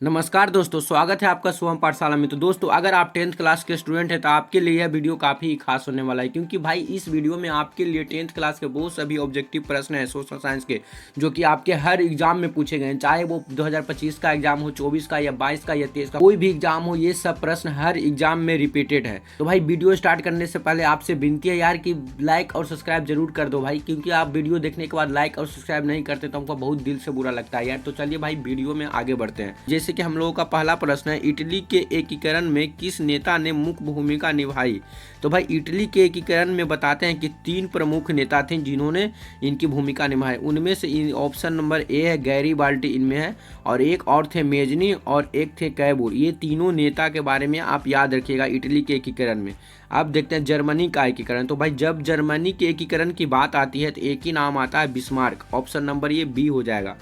नमस्कार दोस्तों, स्वागत है आपका शुभम पाठशाला में। तो दोस्तों, अगर आप 10th क्लास के स्टूडेंट हैं तो आपके लिए यह वीडियो काफ़ी ही खास होने वाला है, क्योंकि भाई इस वीडियो में आपके लिए 10th क्लास के बहुत सभी ऑब्जेक्टिव प्रश्न हैं सोशल साइंस के, जो कि आपके हर एग्जाम में पूछे गए हैं। चाहे वो 2025 का एग्जाम हो, 24 का या 22 का या 23 का, कोई भी एग्जाम हो, ये सब प्रश्न हर एग्जाम में रिपीटेड है। तो भाई वीडियो स्टार्ट करने से पहले आपसे विनती है यार कि लाइक और सब्सक्राइब जरूर कर दो भाई, क्योंकि आप वीडियो देखने के बाद लाइक और सब्सक्राइब नहीं करते तो हमको बहुत दिल से बुरा लगता है यार। तो चलिए भाई वीडियो में आगे बढ़ते हैं। जैसे कि हम लोगों का पहला प्रश्न है, इटली के एकीकरण में किस नेता ने मुख्य भूमिका निभाई। तो भाई इटली के एकीकरण में बताते हैं कि 3 प्रमुख नेता थे जिन्होंने इनकी भूमिका निभाई। उनमें से ऑप्शन नंबर ए है गैरीबाल्डी, इनमें है, और एक और थे मेजनी और एक थे कैबूर। ये तीनों नेता के बारे में आप याद रखिएगा इटली के एकीकरण में। अब देखते हैं जर्मनी का एकीकरण। तो भाई जब जर्मनी के एकीकरण की बात आती है तो एक ही नाम आता है, बिस्मार्क। ऑप्शन नंबर ये बी हो जाएगा।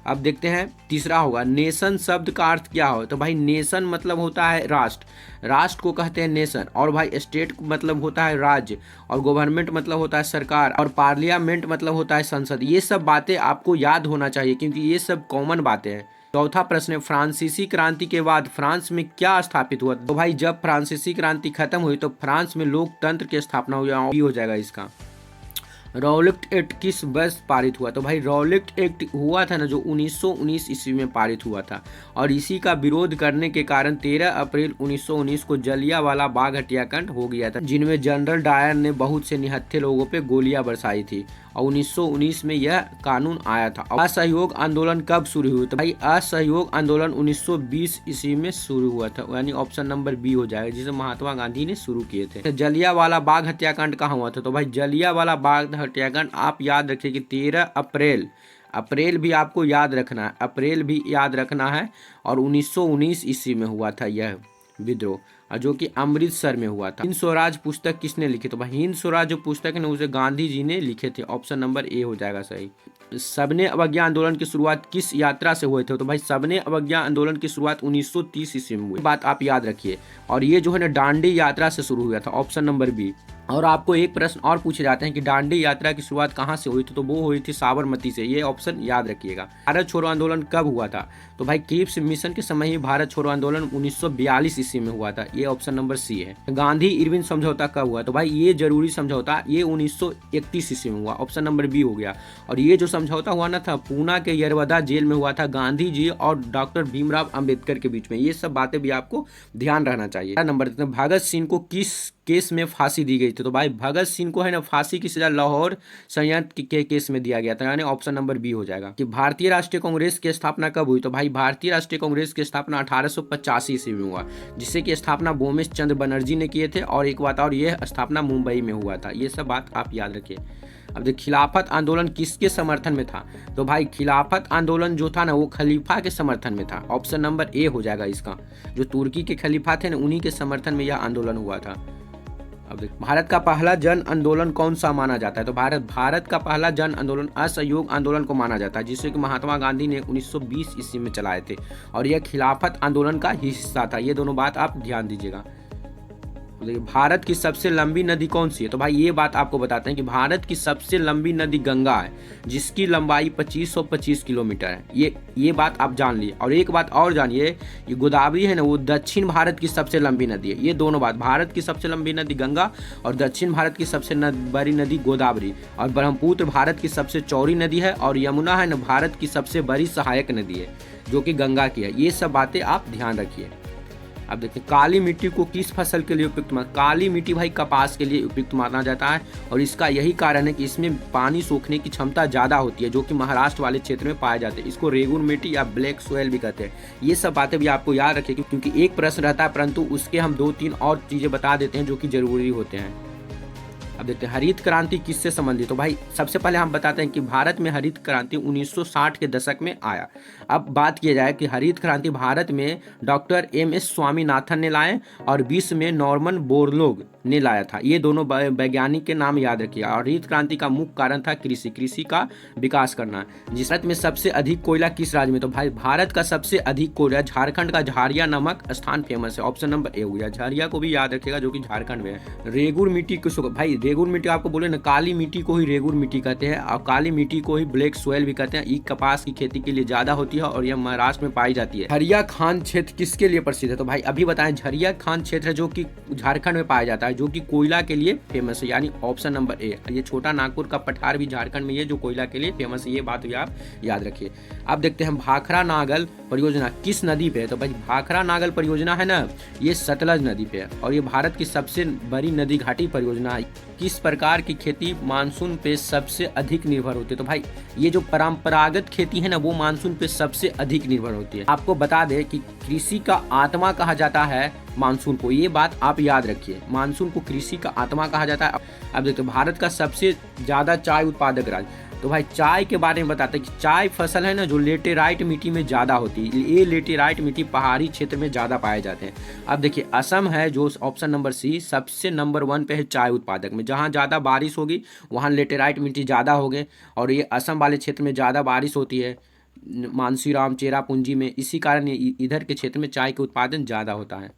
अब देखते हैं तीसरा होगा, नेशन शब्द का अर्थ क्या हो। तो भाई नेशन मतलब होता है राष्ट्र, राष्ट्र को कहते हैं नेशन। और भाई स्टेट मतलब होता है राज्य, और गवर्नमेंट मतलब होता है सरकार, और पार्लियामेंट मतलब होता है संसद। ये सब बातें आपको याद होना चाहिए क्योंकि ये सब कॉमन बातें हैं। चौथा प्रश्न है, फ्रांसीसी क्रांति के बाद फ्रांस में क्या स्थापित हुआ। तो भाई जब फ्रांसीसी क्रांति खत्म हुई तो फ्रांस में लोकतंत्र की स्थापना हुई, हो जाएगा इसका। रॉलेट एक्ट किस वर्ष पारित हुआ। तो भाई रॉलेट एक्ट हुआ था ना, जो 1919 ईस्वी में पारित हुआ था, और इसी का विरोध करने के कारण 13 अप्रैल 1919 को जलियांवाला बाग हत्याकांड हो गया था, जिनमें जनरल डायर ने बहुत से निहत्थे लोगों पे गोलियां बरसाई थी, और 1919 में यह कानून आया था। असहयोग आंदोलन कब शुरू हुआ। तो भाई असहयोग आंदोलन 1920 ईस्वी में शुरू हुआ था, यानी ऑप्शन नंबर बी हो जाएगा, जिसे महात्मा गांधी ने शुरू किए थे। जलियांवाला बाग हत्याकांड कहाँ हुआ था। तो भाई जलियांवाला बाग हत्याकांड आप याद रखिए कि 13 अप्रैल, अप्रैल भी आपको याद रखना है, अप्रैल भी याद रखना है, और 1919 ईस्वी में हुआ था यह विद्रोह, जो कि अमृतसर में हुआ था। हिंद स्वराज पुस्तक किसने लिखी। तो भाई हिंद स्वराज जो पुस्तक है ना, उसे गांधी जी ने लिखे थे। ऑप्शन नंबर ए हो जाएगा सही। सबने अवज्ञा आंदोलन की शुरुआत किस यात्रा से हुए थे। तो भाई सबने अवज्ञा आंदोलन की शुरुआत 1930 ईस्वी में हुई, बात आप याद रखिए, और ये जो है ना डांडी यात्रा से शुरू हुआ था। Option number B. और आपको एक प्रश्न और पूछे जाते हैं कि डांडी यात्रा की शुरुआत कहाँ से हुई थी। तो वो हुई थी साबरमती से, ये ऑप्शन याद रखिएगा। भारत छोड़ो आंदोलन कब हुआ था। तो भाई क्रिप्स मिशन के समय ही भारत छोड़ो आंदोलन 1942 ईस्वी में हुआ था, ये ऑप्शन नंबर सी है। गांधी इरविन समझौता कब हुआ। तो भाई ये जरूरी समझौता ये 1931 ईस्वी में हुआ, ऑप्शन नंबर बी हो गया। और ये जो समझौता हुआ ना था, पूना के यरवदा जेल में हुआ था, गांधी जी और डॉक्टर भीमराव अंबेडकर के बीच में। ये सब बातें भी आपको ध्यान रहना चाहिए। नंबर भगत सिंह को किस केस में फांसी दी गई थी। तो भाई भगत सिंह को है ना फांसी की सजा लाहौर संयंत्र के केस में दिया गया था, यानी ऑप्शन नंबर बी हो जाएगा। कि भारतीय राष्ट्रीय कांग्रेस की स्थापना कब हुई। तो भाई भारतीय राष्ट्रीय कांग्रेस की स्थापना 1885 ईस्वी में हुआ, जिससे कि स्थापना बोमेश चंद्र बनर्जी ने किए थे, और एक बात और, यह स्थापना मुंबई में हुआ था। ये सब बात आप याद रखिए। अब देखिए खिलाफत आंदोलन किसके समर्थन में था। तो भाई खिलाफत आंदोलन जो था ना, वो खलीफा के समर्थन में था। ऑप्शन नंबर ए हो जाएगा इसका। जो तुर्की के खलीफा थे ना, उन्हीं के समर्थन में यह आंदोलन हुआ था। अब देख, भारत का पहला जन आंदोलन कौन सा माना जाता है। तो भारत का पहला जन आंदोलन असहयोग आंदोलन को माना जाता है, जिसे कि महात्मा गांधी ने 1920 ईस्वी में चलाए थे, और यह खिलाफत आंदोलन का हिस्सा था। ये दोनों बात आप ध्यान दीजिएगा। भारत की सबसे लंबी नदी कौन सी है। तो भाई ये बात आपको बताते हैं कि भारत की सबसे लंबी नदी गंगा है, जिसकी लंबाई 2525 किलोमीटर है। ये बात आप जान लिए। और एक बात और जानिए, ये गोदावरी है ना, वो दक्षिण भारत की सबसे लंबी नदी है। ये दोनों बात, भारत की सबसे लंबी नदी गंगा और दक्षिण भारत की सबसे बड़ी नदी गोदावरी। और ब्रह्मपुत्र भारत की सबसे चौड़ी नदी है, और यमुना है ना भारत की सबसे बड़ी सहायक नदी है, जो कि गंगा की है। ये सब बातें आप ध्यान रखिए। अब देखिए काली मिट्टी को किस फसल के लिए उपयुक्त माना। काली मिट्टी भाई कपास के लिए उपयुक्त माना जाता है, और इसका यही कारण है कि इसमें पानी सोखने की क्षमता ज़्यादा होती है, जो कि महाराष्ट्र वाले क्षेत्र में पाए जाते हैं। इसको रेगुन मिट्टी या ब्लैक सोयल भी कहते हैं। ये सब बातें भी आपको याद रखें, क्योंकि एक प्रश्न रहता है, परंतु उसके हम 2-3 और चीज़ें बता देते हैं जो कि जरूरी होते हैं। अब देखते हैं हरित क्रांति किससे संबंधित। तो भाई सबसे पहले हम बताते हैं कि भारत में हरित क्रांति 1960 के दशक में आया। अब बात किया जाए कि हरित क्रांति भारत में डॉक्टर एम.एस. स्वामीनाथन ने लाए, और विश्व में नॉर्मन बोरलोग ने लाया था। ये दोनों वैज्ञानिक के नाम याद रखिए। और हरित क्रांति का मुख्य कारण था कृषि का विकास करना। जिस भारत में सबसे अधिक कोयला किस राज्य में। तो भाई भारत का सबसे अधिक कोयला झारखंड का झारिया नामक स्थान फेमस है। ऑप्शन नंबर ए हो गया। झारिया को भी याद रखिएगा, जो कि झारखंड में है। रेगुर मिट्टी किसको। भाई रेगुर मिट्टी आपको बोले ना, काली मिट्टी को ही रेगुर मिट्टी कहते हैं और काली मिट्टी को ही ब्लैक सोयल भी कहते हैं। ये कपास की खेती के लिए ज़्यादा होती है और यह महाराष्ट्र में पाई जाती है। झरिया खान क्षेत्र किसके लिए प्रसिद्ध है? तो भाई अभी बताएं, झरिया खान क्षेत्र जो कि झारखंड में पाया जाता है, जो कि कोयला के लिए फेमस है, यानी ऑप्शन नंबर ए। ये छोटा नागपुर का पठार भी झारखंड में है जो कोयला के लिए फेमस है, ये बात भी आप याद रखिए। अब देखते हैं भाखड़ा नागल परियोजना किस नदी पे है? तो भाई भाखड़ा नागल परियोजना है ना, ये सतलज नदी पे है और ये भारत की सबसे बड़ी नदी घाटी परियोजना है। किस प्रकार की खेती मानसून पे सबसे अधिक निर्भर होती है? तो भाई ये जो परंपरागत खेती है ना, वो मानसून पे सबसे अधिक निर्भर होती है। आपको बता दें कि कृषि का आत्मा कहा जाता है मानसून को, ये बात आप याद रखिए, मानसून को कृषि का आत्मा कहा जाता है। अब देखते भारत का सबसे ज्यादा चाय उत्पादक राज्य, तो भाई चाय के बारे में बताते हैं कि चाय फसल है ना जो लेटेराइट मिट्टी में ज़्यादा होती है। ये लेटेराइट मिट्टी पहाड़ी क्षेत्र में ज़्यादा पाए जाते हैं। अब देखिए असम है जो ऑप्शन नंबर सी सबसे नंबर 1 पे है चाय उत्पादक में। जहाँ ज़्यादा बारिश होगी वहाँ लेटेराइट मिट्टी ज़्यादा होगी और ये असम वाले क्षेत्र में ज़्यादा बारिश होती है, मानसीराम चेरापूंजी में, इसी कारण इधर के क्षेत्र में चाय के उत्पादन ज़्यादा होता है।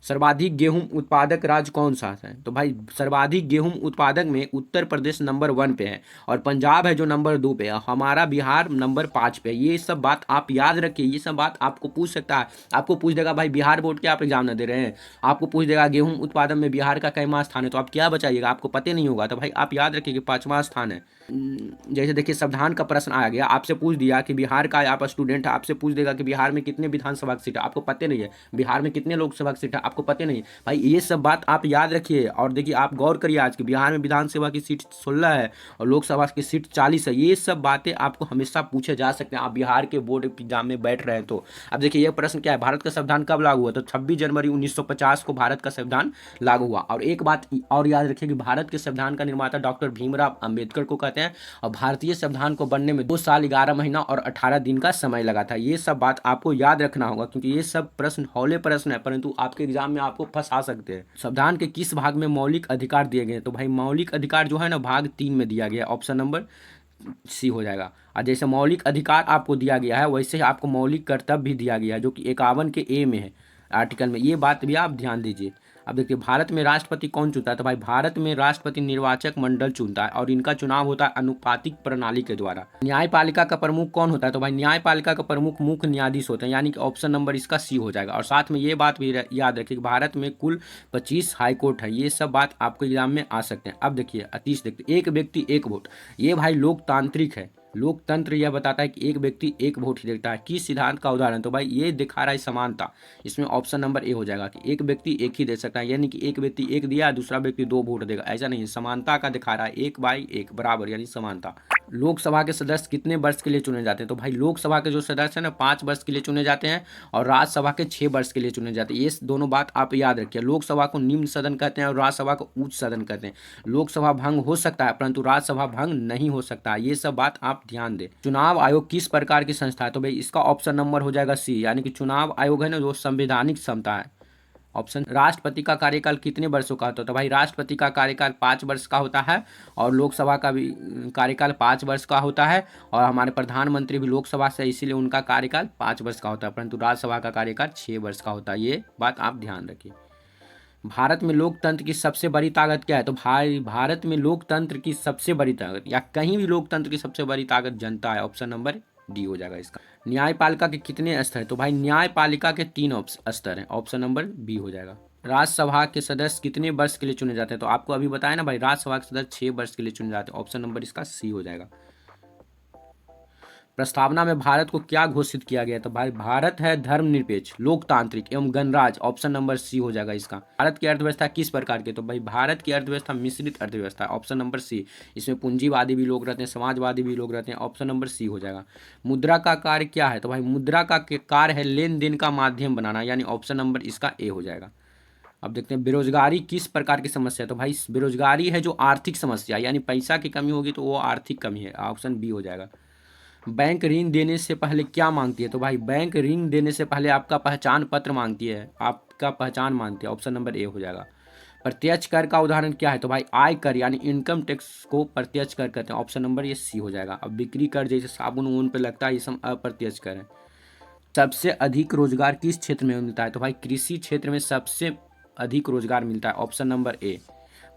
सर्वाधिक गेहूं उत्पादक राज्य कौन सा है? तो भाई सर्वाधिक गेहूं उत्पादक में उत्तर प्रदेश नंबर 1 पे है और पंजाब है जो नंबर 2 पे है। हमारा बिहार नंबर 5 पे है। ये सब बात आप याद रखिए, ये सब बात आपको पूछ सकता है। आपको पूछ देगा भाई बिहार बोर्ड के आप एग्जाम न दे रहे हैं, आपको पूछ देगा गेहूं उत्पादन में बिहार का कैमा स्थान है, तो आप क्या बचाइएगा? आपको पता नहीं होगा। तो भाई आप याद रखिए कि 5वां स्थान है। जैसे देखिए संविधान का प्रश्न आ गया, आपसे पूछ दिया कि बिहार का आप स्टूडेंट है, आपसे पूछ देगा कि बिहार में कितने विधानसभा की सीट है, आपको पता नहीं है। बिहार में कितने लोकसभा की सीट है, आपको पता नहीं है। भाई ये सब बात आप याद रखिए और देखिए आप गौर करिए, आज के बिहार में विधानसभा की सीट 16 है और लोकसभा की सीट 40 है। ये सब बातें आपको हमेशा पूछे जा सकते हैं, आप बिहार के बोर्ड एग्जाम में बैठ रहे हैं तो। अब देखिए ये प्रश्न क्या है, भारत का संविधान कब लागू हुआ? तो 26 जनवरी 1950 को भारत का संविधान लागू हुआ। और एक बात और याद रखिए कि भारत के संविधान का निर्माता डॉक्टर भीमराव अंबेडकर को कहते हैं और भारतीय संविधान को बनने में 2 साल 11 महीना और 18 दिन का समय लगा था। ये सब बात आपको याद रखना होगा क्योंकि ये सब प्रश्न हौले प्रश्न है, परंतु आपके एग्जाम में आपको फंसा सकते हैं। संविधान के किस भाग में मौलिक अधिकार दिए गए? तो भाई मौलिक अधिकार जो है ना भाग 3 में दिया गया, ऑप्शन नंबर सी हो जाएगा। और जैसे मौलिक अधिकार आपको दिया गया है वैसे ही आपको मौलिक कर्तव्य भी दिया गया है जो कि 51 के ए में है आर्टिकल में, ये बात भी आप ध्यान दीजिए। अब देखिए भारत में राष्ट्रपति कौन चुनता है? तो भाई भारत में राष्ट्रपति निर्वाचक मंडल चुनता है और इनका चुनाव होता है अनुपातिक प्रणाली के द्वारा। न्यायपालिका का प्रमुख कौन होता है? तो भाई न्यायपालिका का प्रमुख मुख्य न्यायाधीश होते हैं, यानी कि ऑप्शन नंबर इसका सी हो जाएगा। और साथ में ये बात भी याद रखिए कि भारत में कुल 25 हाईकोर्ट है। ये सब बात आपको एग्जाम में आ सकते हैं। अब देखिए 30 देखते, एक व्यक्ति एक वोट, ये भाई लोकतांत्रिक है। लोकतंत्र यह बताता है कि एक व्यक्ति एक वोट ही देता है। किस सिद्धांत का उदाहरण? तो भाई ये दिखा रहा है समानता, इसमें ऑप्शन नंबर ए हो जाएगा कि एक व्यक्ति एक ही दे सकता है, यानी कि एक व्यक्ति एक दिया दूसरा व्यक्ति 2 वोट देगा, ऐसा नहीं, समानता का दिखा रहा है, 1/1 बराबर, यानी समानता। लोकसभा के सदस्य कितने वर्ष के लिए चुने जाते हैं? तो भाई लोकसभा के जो सदस्य हैं ना 5 वर्ष के लिए चुने जाते हैं और राज्यसभा के 6 वर्ष के लिए चुने जाते हैं। ये दोनों बात आप याद रखिए। लोकसभा को निम्न सदन कहते हैं और राज्यसभा को उच्च सदन कहते हैं। लोकसभा भंग हो सकता है परंतु राज्यसभा भंग नहीं हो सकता, ये सब बात आप ध्यान दें। चुनाव आयोग किस प्रकार की संस्था है? तो भाई इसका ऑप्शन नंबर हो जाएगा सी, यानी कि चुनाव आयोग है ना जो संवैधानिक क्षमता है। ऑप्शन राष्ट्रपति का कार्यकाल कितने वर्षों का होता है? तो भाई राष्ट्रपति का कार्यकाल 5 वर्ष का होता है और लोकसभा का भी कार्यकाल 5 वर्ष का होता है और हमारे प्रधानमंत्री भी लोकसभा से, इसीलिए उनका कार्यकाल 5 वर्ष का होता है, परंतु राज्यसभा का कार्यकाल 6 वर्ष का होता है। ये बात आप ध्यान रखिए। भारत में लोकतंत्र की सबसे बड़ी ताकत क्या है? तो भाई भारत में लोकतंत्र की सबसे बड़ी ताकत या कहीं भी लोकतंत्र की सबसे बड़ी ताकत जनता है, ऑप्शन नंबर डी हो जाएगा इसका। न्यायपालिका के कितने स्तर है? तो भाई न्यायपालिका के 3 स्तर हैं, ऑप्शन नंबर बी हो जाएगा। राज्यसभा के सदस्य कितने वर्ष के लिए चुने जाते हैं? तो आपको अभी बताया ना भाई राज्यसभा के सदस्य 6 वर्ष के लिए चुने जाते हैं, ऑप्शन नंबर इसका सी हो जाएगा। प्रस्तावना में भारत को क्या घोषित किया गया? तो भाई भारत है धर्मनिरपेक्ष, लोकतांत्रिक एवं गणराज्य, ऑप्शन नंबर सी हो जाएगा इसका। भारत की अर्थव्यवस्था किस प्रकार की? तो भाई भारत की अर्थव्यवस्था मिश्रित अर्थव्यवस्था, ऑप्शन नंबर सी। इसमें पूंजीवादी भी लोग रहते हैं, समाजवादी भी लोग रहते हैं, ऑप्शन नंबर सी हो जाएगा। मुद्रा का कार्य क्या है? तो भाई मुद्रा का कार्य है लेन देन का माध्यम बनाना, यानी ऑप्शन नंबर इसका ए हो जाएगा। अब देखते हैं बेरोजगारी किस प्रकार की समस्या है? तो भाई बेरोजगारी है जो आर्थिक समस्या, यानी पैसा की कमी होगी तो वो आर्थिक कमी है, ऑप्शन बी हो जाएगा। बैंक ऋण देने से पहले क्या मांगती है? तो भाई बैंक ऋण देने से पहले आपका पहचान पत्र मांगती है, आपका पहचान मांगती है, ऑप्शन नंबर ए हो जाएगा। प्रत्यक्ष कर का उदाहरण क्या है? तो भाई आय कर, यानी इनकम टैक्स को प्रत्यक्ष कर कहते हैं, ऑप्शन नंबर ये सी हो जाएगा। अब बिक्री कर जैसे साबुन ऊन पे लगता है, ये सब अप्रत्यक्ष कर है। सबसे अधिक रोजगार किस क्षेत्र में मिलता है? तो भाई कृषि क्षेत्र में सबसे अधिक रोजगार मिलता है, ऑप्शन नंबर ए।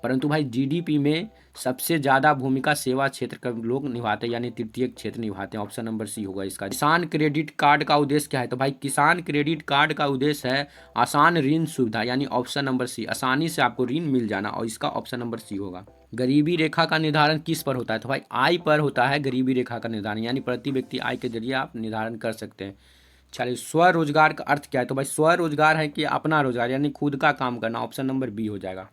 परंतु भाई जीडीपी में सबसे ज़्यादा भूमिका सेवा क्षेत्र का लोग निभाते हैं, यानी तृतीय क्षेत्र निभाते हैं। ऑप्शन नंबर सी होगा इसका। किसान क्रेडिट कार्ड का उद्देश्य क्या है? तो भाई किसान क्रेडिट कार्ड का उद्देश्य है आसान ऋण सुविधा, यानी ऑप्शन नंबर सी, आसानी से आपको ऋण मिल जाना, और इसका ऑप्शन नंबर सी होगा। गरीबी रेखा का निर्धारण किस पर होता है? तो भाई आय पर होता है गरीबी रेखा का निर्धारण, यानी प्रति व्यक्ति आय के जरिए आप निर्धारण कर सकते हैं। चलिए, स्वरोजगार का अर्थ क्या है? तो भाई स्वरोजगार है कि अपना रोजगार, यानी खुद का काम करना, ऑप्शन नंबर बी हो जाएगा।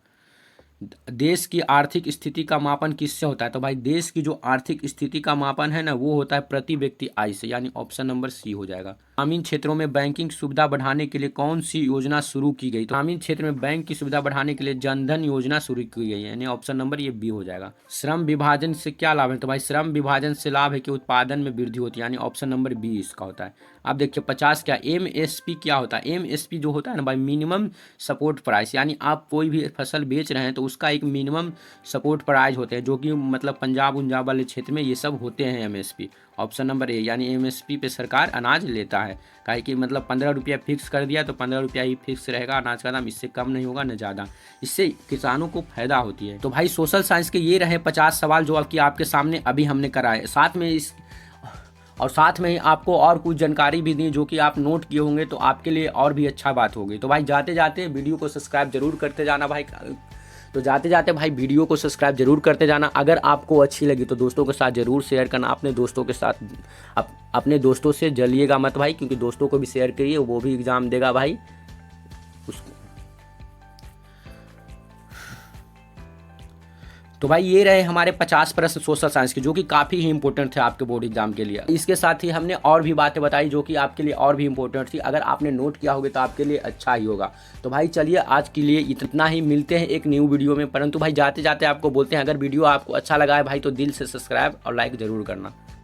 देश की आर्थिक स्थिति का मापन किससे होता है? तो भाई देश की जो आर्थिक स्थिति का मापन है ना, वो होता है प्रति व्यक्ति आय से, यानी ऑप्शन नंबर सी हो जाएगा। ग्रामीण क्षेत्रों में बैंकिंग सुविधा बढ़ाने के लिए कौन सी योजना शुरू की गई? तो ग्रामीण क्षेत्र में बैंक की सुविधा बढ़ाने के लिए जनधन योजना शुरू की गई है, यानी ऑप्शन नंबर ये बी हो जाएगा। श्रम विभाजन से क्या लाभ है? तो भाई श्रम विभाजन से लाभ है कि उत्पादन में वृद्धि होती है, यानी ऑप्शन नंबर बी इसका होता है। अब देखिए 50 क्या, एमएसपी क्या होता है? एमएसपी जो होता है ना भाई, मिनिमम सपोर्ट प्राइस, यानी आप कोई भी फसल बेच रहे हैं तो उसका एक मिनिमम सपोर्ट प्राइस होते हैं, जो कि मतलब पंजाब उंजाब वाले क्षेत्र में ये सब होते हैं एमएसपी। ऑप्शन नंबर ए, यानी एमएसपी पे सरकार अनाज लेता है, काहे कि मतलब 15 रुपया फिक्स कर दिया तो 15 रुपया ही फिक्स रहेगा अनाज का दाम, इससे कम नहीं होगा न ज़्यादा। इससे किसानों को फायदा होती है। तो भाई सोशल साइंस के ये रहे 50 सवाल जो कि आपके सामने अभी हमने कराए, साथ में ही आपको और कुछ जानकारी भी दी जो कि आप नोट किए होंगे, तो आपके लिए और भी अच्छा बात होगी। तो भाई जाते जाते वीडियो को सब्सक्राइब जरूर करते जाना भाई। तो जाते जाते भाई वीडियो को सब्सक्राइब जरूर करते जाना। अगर आपको अच्छी लगी तो दोस्तों के साथ ज़रूर शेयर करना, अपने दोस्तों के साथ। अपने दोस्तों से जलिएगा मत भाई, क्योंकि दोस्तों को भी शेयर करिए, वो भी एग्ज़ाम देगा भाई उसको। तो भाई ये रहे हमारे 50 प्रश्न सोशल साइंस के, जो कि काफ़ी ही इंपॉर्टेंट थे आपके बोर्ड एग्जाम के लिए। इसके साथ ही हमने और भी बातें बताई जो कि आपके लिए और भी इंपॉर्टेंट थी। अगर आपने नोट किया होगा तो आपके लिए अच्छा ही होगा। तो भाई चलिए आज के लिए इतना ही, मिलते हैं एक न्यू वीडियो में। परंतु भाई जाते जाते आपको बोलते हैं, अगर वीडियो आपको अच्छा लगा है भाई तो दिल से सब्सक्राइब और लाइक ज़रूर करना।